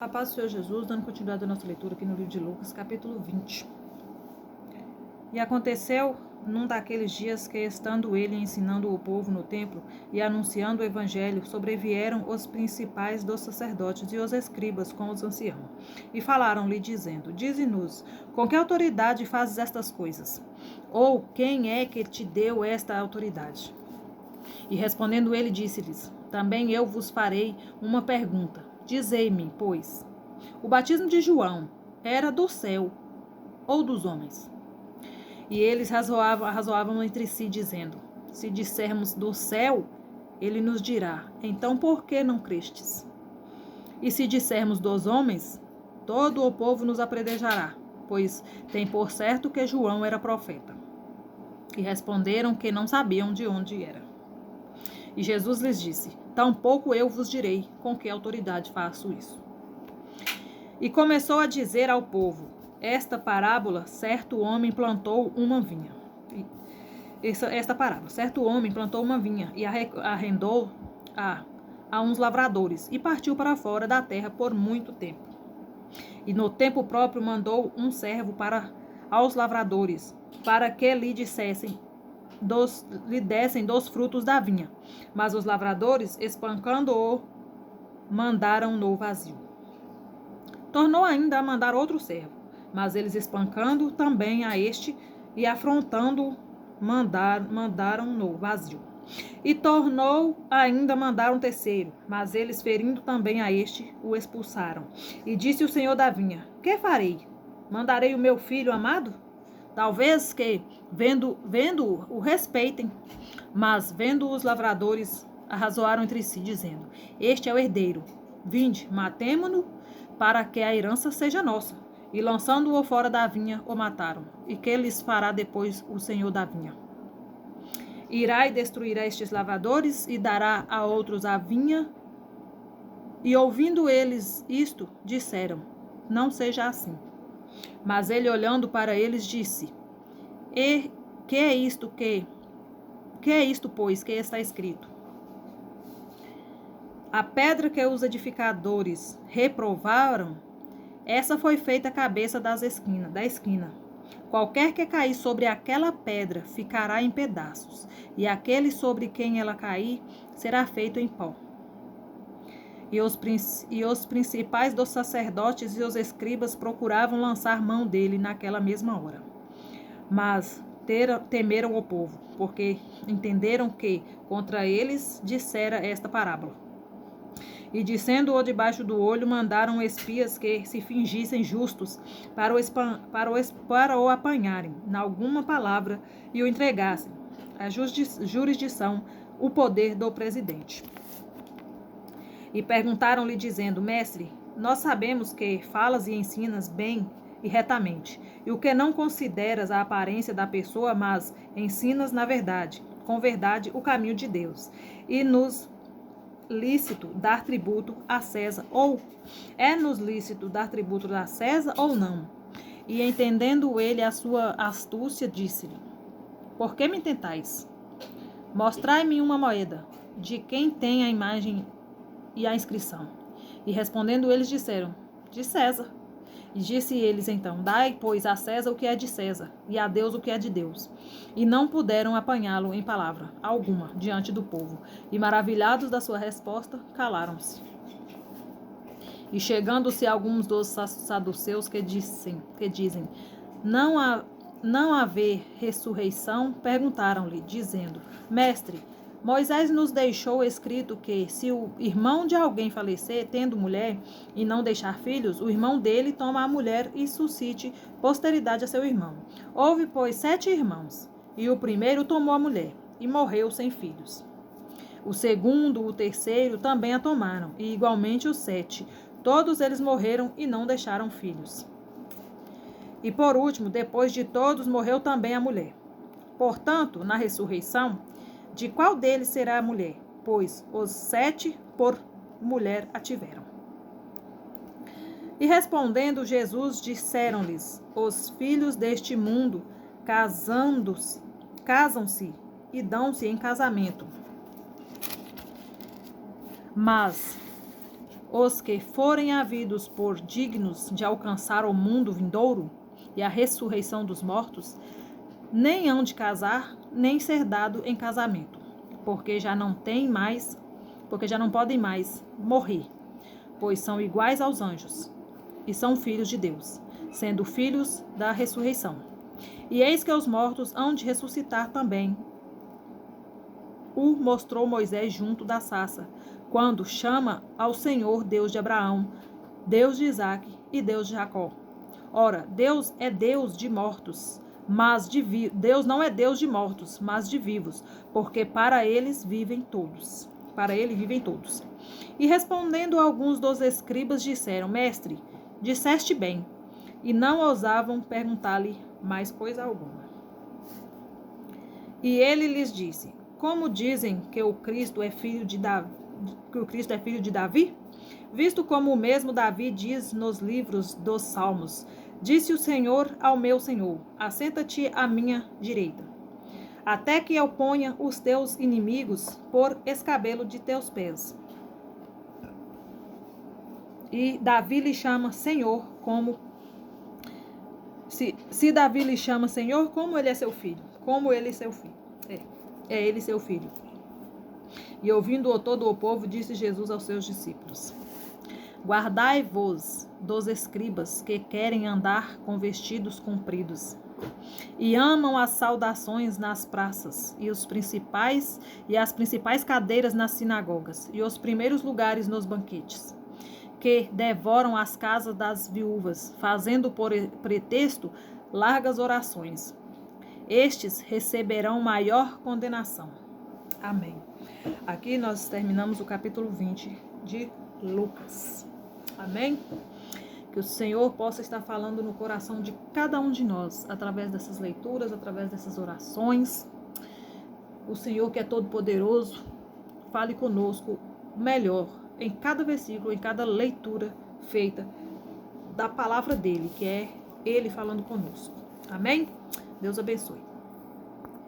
A paz do Senhor Jesus, dando continuidade à nossa leitura aqui no livro de Lucas, capítulo 20. E aconteceu num daqueles dias que, estando ele ensinando o povo no templo e anunciando o evangelho, sobrevieram os principais dos sacerdotes e os escribas com os anciãos. E falaram-lhe, dizendo: Dize-nos, com que autoridade fazes estas coisas? Ou quem é que te deu esta autoridade? E respondendo ele, disse-lhes: Também eu vos farei uma pergunta. Dizei-me, pois, o batismo de João era do céu ou dos homens? E eles razoavam entre si, dizendo: Se dissermos do céu, ele nos dirá: Então por que não crestes? E se dissermos dos homens, todo o povo nos apredejará, pois tem por certo que João era profeta. E responderam que não sabiam de onde era. E Jesus lhes disse: Tampouco eu vos direi com que autoridade faço isso. E começou a dizer ao povo esta parábola: certo homem plantou uma vinha. Esta parábola: certo homem plantou uma vinha e arrendou a uns lavradores e partiu para fora da terra por muito tempo. E no tempo próprio mandou um servo aos lavradores para que lhe dessem dos frutos da vinha. Mas os lavradores, espancando-o, mandaram-no vazio. Tornou ainda a mandar outro servo, mas eles, espancando também a este e afrontando-o, mandaram-no vazio. E tornou ainda a mandar um terceiro, mas eles, ferindo também a este, o expulsaram. E disse o senhor da vinha: Que farei? Mandarei o meu filho amado? Talvez que, vendo-o, o respeitem. Mas, vendo os lavradores, arrazoaram entre si, dizendo: Este é o herdeiro. Vinde, matemo-no, para que a herança seja nossa. E, lançando-o fora da vinha, o mataram. E que lhes fará depois o senhor da vinha? Irá e destruirá estes lavradores, e dará a outros a vinha? E, ouvindo eles isto, disseram: Não seja assim. Mas ele, olhando para eles, disse: Que é isto, pois, que está escrito? A pedra que os edificadores reprovaram, essa foi feita a cabeça da esquina. Qualquer que cair sobre aquela pedra ficará em pedaços, e aquele sobre quem ela cair será feito em pó. E os principais dos sacerdotes e os escribas procuravam lançar mão dele naquela mesma hora. Mas temeram o povo, porque entenderam que contra eles dissera esta parábola. E, dizendo-o debaixo do olho, mandaram espias que se fingissem justos para o apanharem na alguma palavra e o entregassem à jurisdição, o poder do presidente. E perguntaram-lhe, dizendo: Mestre, nós sabemos que falas e ensinas bem e retamente, e o que não consideras a aparência da pessoa, mas ensinas na verdade, com verdade, o caminho de Deus. E nos lícito dar tributo a César, ou é-nos lícito dar tributo a César ou não? E, entendendo ele a sua astúcia, disse-lhe: Por que me tentais? Mostrai-me uma moeda, de quem tem a imagem e a inscrição. E respondendo eles, disseram: De César. E disse eles então: Dai, pois, a César o que é de César, e a Deus o que é de Deus. E não puderam apanhá-lo em palavra alguma diante do povo. E, maravilhados da sua resposta, calaram-se. E chegando-se alguns dos saduceus que dizem: Não haver ressurreição, perguntaram-lhe, dizendo: Mestre, Moisés nos deixou escrito que, se o irmão de alguém falecer, tendo mulher, e não deixar filhos, o irmão dele toma a mulher e suscite posteridade a seu irmão. Houve, pois, 7 irmãos, e o primeiro tomou a mulher, e morreu sem filhos. O segundo, o terceiro, também a tomaram, e igualmente os 7. Todos eles morreram e não deixaram filhos. E por último, depois de todos, morreu também a mulher. Portanto, na ressurreição, de qual deles será a mulher? Pois os 7 por mulher a tiveram. E respondendo Jesus, disseram-lhes: Os filhos deste mundo casam-se e dão-se em casamento. Mas os que forem havidos por dignos de alcançar o mundo vindouro e a ressurreição dos mortos, nem hão de casar, nem ser dado em casamento, porque já não podem mais morrer, pois são iguais aos anjos, e são filhos de Deus, sendo filhos da ressurreição. E eis que os mortos hão de ressuscitar também. O mostrou Moisés junto da sarça, quando chama ao Senhor Deus de Abraão, Deus de Isaque e Deus de Jacó. Ora, Deus é Deus de mortos, Deus não é Deus de mortos, mas de vivos, porque para ele vivem todos. E respondendo alguns dos escribas disseram: Mestre, disseste bem, e não ousavam perguntar-lhe mais coisa alguma. E ele lhes disse: Como dizem que o Cristo é filho de Davi? Visto como o mesmo Davi diz nos livros dos Salmos: Disse o Senhor ao meu Senhor: Assenta-te à minha direita, até que eu ponha os teus inimigos por escabelo de teus pés. E Davi lhe chama Senhor, como se Davi lhe chama Senhor, como ele é seu filho? Como ele é seu filho? É ele seu filho. E ouvindo todo o povo, disse Jesus aos seus discípulos: Guardai-vos dos escribas que querem andar com vestidos compridos e amam as saudações nas praças e as principais cadeiras nas sinagogas e os primeiros lugares nos banquetes, que devoram as casas das viúvas, fazendo por pretexto largas orações. Estes receberão maior condenação. Amém. Aqui nós terminamos o capítulo 20 de Lucas. Amém? Que o Senhor possa estar falando no coração de cada um de nós, através dessas leituras, através dessas orações. O Senhor, que é todo-poderoso, fale conosco melhor em cada versículo, em cada leitura feita da palavra dele, que é ele falando conosco. Amém? Deus abençoe.